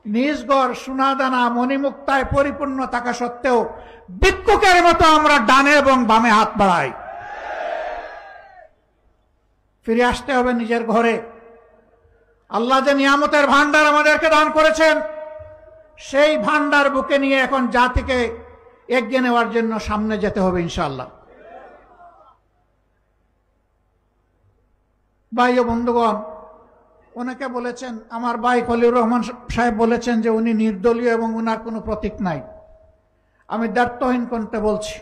নিজগড় সোনাদানা মণিমুক্তায় পরিপূর্ণ থাকা সত্ত্বেও ভিক্ষুকের মতো আমরা ডানে এবং বামে হাত বাড়াই। ফিরে আসতে হবে নিজের ঘরে। আল্লাহ যে নিয়ামতের ভান্ডার আমাদেরকে দান করেছেন, সেই ভান্ডার বুকে নিয়ে এখন জাতিকে এগিয়ে নেওয়ার জন্য সামনে যেতে হবে ইনশাআল্লাহ। ভাই ও বন্ধুগণ, অনেকে বলেছেন, আমার ভাই খলিলুর রহমান সাহেব বলেছেন যে উনি নির্দলীয় এবং উনার কোনো প্রতীক নাই। আমি দায়িত্বহীন কণ্ঠে বলছি,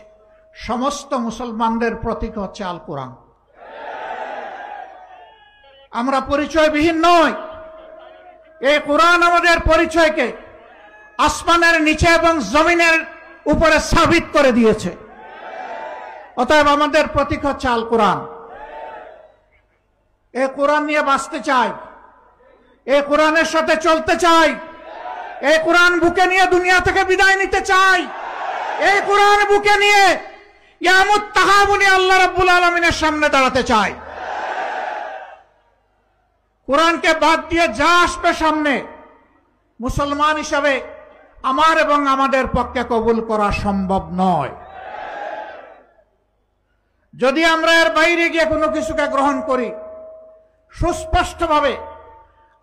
সমস্ত মুসলমানদের প্রতীক হচ্ছে আল কোরআন। আমরা পরিচয়বিহীন নই। এই কোরআন আমাদের পরিচয়কে আসমানের নিচে এবং জমিনের উপরে সাবিত করে দিয়েছে। অতএব আমাদের প্রতীক হচ্ছে আল কোরআন। এই কোরআন নিয়ে বাঁচতে চাই, এই কোরআনের সাথে চলতে চাই, এই কোরআন বুকে নিয়ে দুনিয়া থেকে বিদায় নিতে চাই, এই কোরআন বুকে নিয়ে কিয়ামত তাহাবুনি আল্লাহ রাব্বুল আলামিনের সামনে দাঁড়াতে চাই। কোরআনকে বাদ দিয়ে যা আসবে সামনে, মুসলমান হিসাবে আমার এবং আমাদের পক্ষে কবুল করা সম্ভব নয়। যদি আমরা এর বাইরে গিয়ে কোনো কিছুকে গ্রহণ করি, সুস্পষ্টভাবে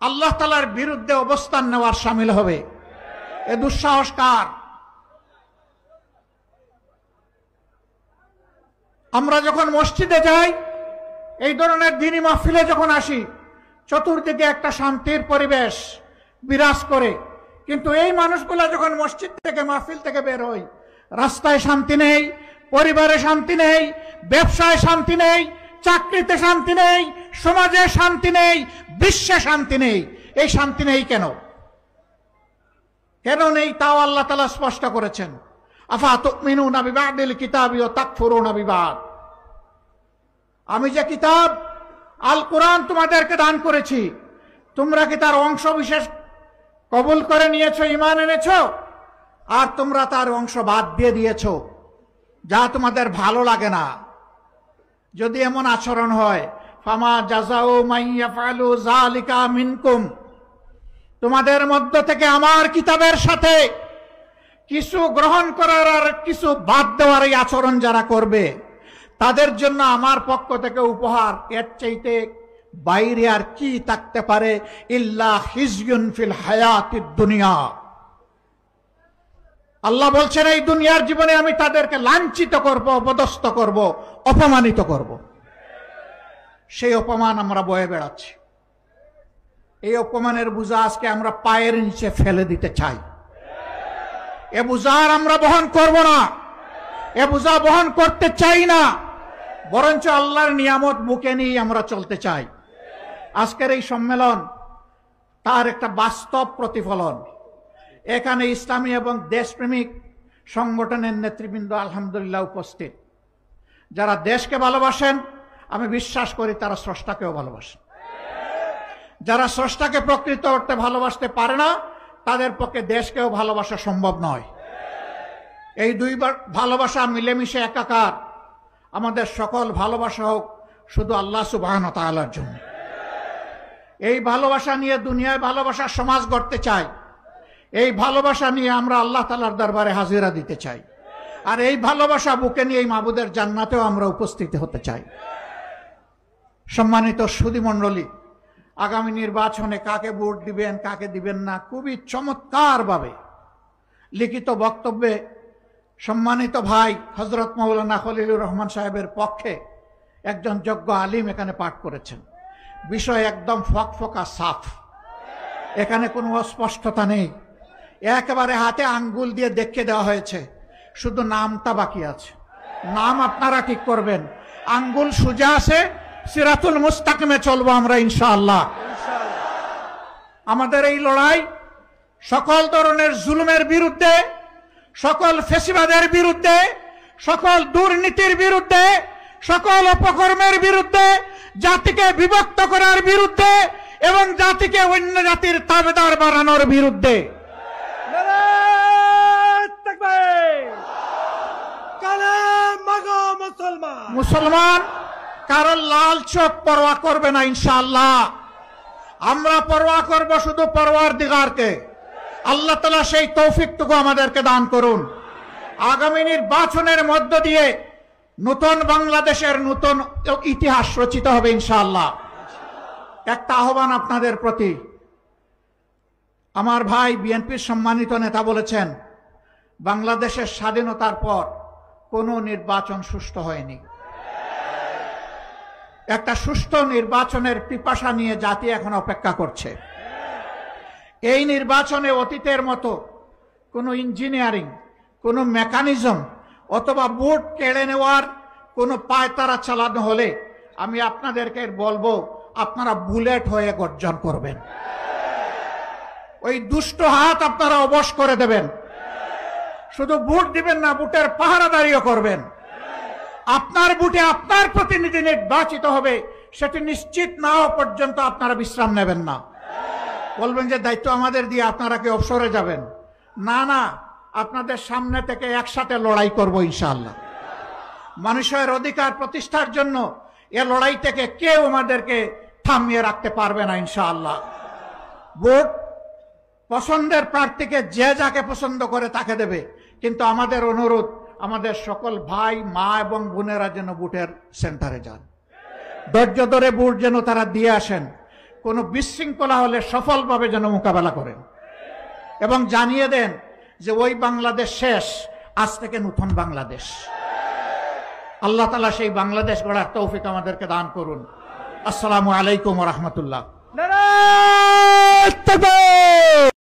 আল্লাহ তাআলার বিরুদ্ধে অবস্থান নেওয়ার শামিল হবে। এ দুঃসাহস কার? আমরা যখন মসজিদে যাই, এই ধরনের দ্বীনি মাহফিলে যখন আসি, চতুর্দিকে একটা শান্তির পরিবেশ বিরাজ করে, কিন্তু এই মানুষগুলা যখন মসজিদ থেকে মাহফিল থেকে বের হয়, রাস্তায় শান্তি নেই, পরিবারে শান্তি নেই, ব্যবসায় শান্তি নেই, চাকরিতে শান্তি নেই, সমাজে শান্তি নেই, বিশ্বে শান্তি নেই। এই শান্তি নেই কেন? কেন নেই তাও আল্লাহ তাআলা স্পষ্ট করেছেন। আফা তুমিনুনা বিবাদিল কিতাবি ওয়া তাকফুরুনা বিবাদ। আমি যে কিতাব আল কোরআন তোমাদেরকে দান করেছি, তোমরা কি তার অংশ বিশেষ কবুল করে নিয়েছো, ঈমান এনেছো, আর তোমরা তার অংশ বাদ দিয়ে দিয়েছো, যা তোমাদের ভালো লাগে না। যদি এমন আচরণ হয়, ফামা জাযাউ মান ইয়াফআলু যালিকা মিনকুম, তোমাদের মধ্য থেকে আমার কিতাবের সাথে কিছু গ্রহণ করার আর কিছু বাদ দেওয়ার এই আচরণ যারা করবে, তাদের জন্য আমার পক্ষ থেকে উপহার এর চাইতে বাইরে আর কি থাকতে পারে? ইল্লা হিজয়ুন ফিল হায়াতিদ দুনিয়া। আল্লাহ বলছেন, এই দুনিয়ার জীবনে আমি তাদেরকে লাঞ্ছিত করব, অপদস্থ করব, অপমানিত করব। সেই অপমান আমরা বয়ে বেড়াচ্ছি। এই অপমানের বোঝা আজকে আমরা পায়ের নিচে ফেলে দিতে চাই। এ বোঝা আর আমরা বহন করব না, এ বোঝা বহন করতে চাই না, বরঞ্চ আল্লাহর নিয়ামত বুকে নিয়ে আমরা চলতে চাই। আজকের এই সম্মেলন তার একটা বাস্তব প্রতিফলন। এখানে ইসলামী এবং দেশপ্রেমিক সংগঠনের নেতৃবৃন্দ আলহামদুলিল্লাহ উপস্থিত। যারা দেশকে ভালোবাসেন, আমি বিশ্বাস করি তারা স্রষ্টাকেও ভালোবাসেন। যারা স্রষ্টাকে প্রকৃত অর্থে ভালোবাসতে পারে না, তাদের পক্ষে দেশকেও ভালোবাসা সম্ভব নয়। এই দুইবার ভালোবাসা মিলেমিশে একাকার। আমাদের সকল ভালোবাসা হোক শুধু আল্লাহ সুবহানাহু ওয়া তাআলার জন্য। এই ভালোবাসা নিয়ে দুনিয়ায় ভালোবাসার সমাজ গড়তে চাই। এই ভালোবাসা নিয়ে আমরা আল্লাহ তাআলার দরবারে হাজিরা দিতে চাই। আর এই ভালোবাসা বুকে নিয়ে এই মাবুদের জান্নাতেও আমরা উপস্থিত হতে চাই। সম্মানিত সুধী মণ্ডলী, আগামী নির্বাচনে কাকে ভোট দিবেন, কাকে দিবেন না, খুবই চমৎকারভাবে লিখিত বক্তব্যে সম্মানিত ভাই হযরত মাওলানা খলিলুর রহমান সাহেবের পক্ষে একজন যোগ্য আলিম এখানে পাঠ করেছেন। বিষয় একদম ফকফকা সাফ, এখানে কোনো অস্পষ্টতা নেই। একেবারে হাতে আঙ্গুল দিয়ে দেখিয়ে দেওয়া হয়েছে, শুধু নামটা বাকি আছে। নাম আপনারা ঠিক করবেন। আঙ্গুল সোজা আছে, সিরাতুল মুস্তাকিমে চলবো আমরা ইনশাআল্লাহ। আমাদের এই লড়াই সকল ধরনের জুলুমের বিরুদ্ধে, সকল ফেসিবাদের বিরুদ্ধে, সকল দুর্নীতির বিরুদ্ধে, সকল অপকর্মের বিরুদ্ধে, জাতিকে বিভক্ত করার বিরুদ্ধে এবং জাতিকে অন্য জাতির তাবেদার বানানোর বিরুদ্ধে। মুসলমান কারো লাল চোখ পরোয়া করবে না ইনশাআল্লাহ। আমরা পরোয়া করব শুধু পরওয়ারদিগারকে। আল্লাহ তাআলা সেই তৌফিকটুকু আমাদেরকে দান করুন। আগামী নির্বাচনের মধ্য দিয়ে নতুন বাংলাদেশের নতুন ইতিহাস রচিত হবে ইনশাআল্লাহ। একটা আহ্বান আপনাদের প্রতি, আমার ভাই বিএনপির সম্মানিত নেতা বলেছেন বাংলাদেশের স্বাধীনতার পর কোনো নির্বাচন সুষ্ঠু হয়নি। একটা সুষ্ঠু নির্বাচনের পিপাসা নিয়ে জাতি এখন অপেক্ষা করছে। এই নির্বাচনে অতীতের মতো কোনো ইঞ্জিনিয়ারিং, কোনো মেকানিজম অথবা ভোট কেড়ে নেওয়ার কোনো পায়তারা চালানো হলে আমি আপনাদেরকে বলবো আপনারা বুলেট হয়ে গর্জন করবেন। ওই দুষ্ট হাত আপনারা অবশ করে দেবেন। শুধু ভোট দিবেন না, ভোটের পাহারাদারিও করবেন। আপনার ভোটে আপনার প্রতিনিধি নির্বাচিত হবে, সেটি নিশ্চিত না হওয়া পর্যন্ত আপনারা বিশ্রাম নেবেন না। বলবেন যে দায়িত্ব আমাদের দিয়ে আপনারা কি অবসরে যাবেন? না না, আপনাদের সামনে থেকে একসাথে লড়াই করব ইনশাআল্লাহ। মানুষের অধিকার প্রতিষ্ঠার জন্য এ লড়াই থেকে কেউ আমাদেরকে থামিয়ে রাখতে পারবে না ইনশাআল্লাহ। ভোট পছন্দের প্রার্থীকে যে যাকে পছন্দ করে তাকে দেবে, কিন্তু আমাদের অনুরোধ আমাদের সকল ভাই মা এবং বোনেরা যেন ভোটের সেন্টারে যান, ধৈর্য ধরে ভোট যেন তারা দিয়ে আসেন, কোনো বিশৃঙ্খলা হলে সফলভাবে যেন মোকাবেলা করেন এবং জানিয়ে দেন যে ওই বাংলাদেশ শেষ, আজ থেকে নতুন বাংলাদেশ। আল্লাহ তাআলা সেই বাংলাদেশ গড়ার তৌফিক আমাদেরকে দান করুন। আসসালামু আলাইকুম ওয়া রাহমাতুল্লাহ।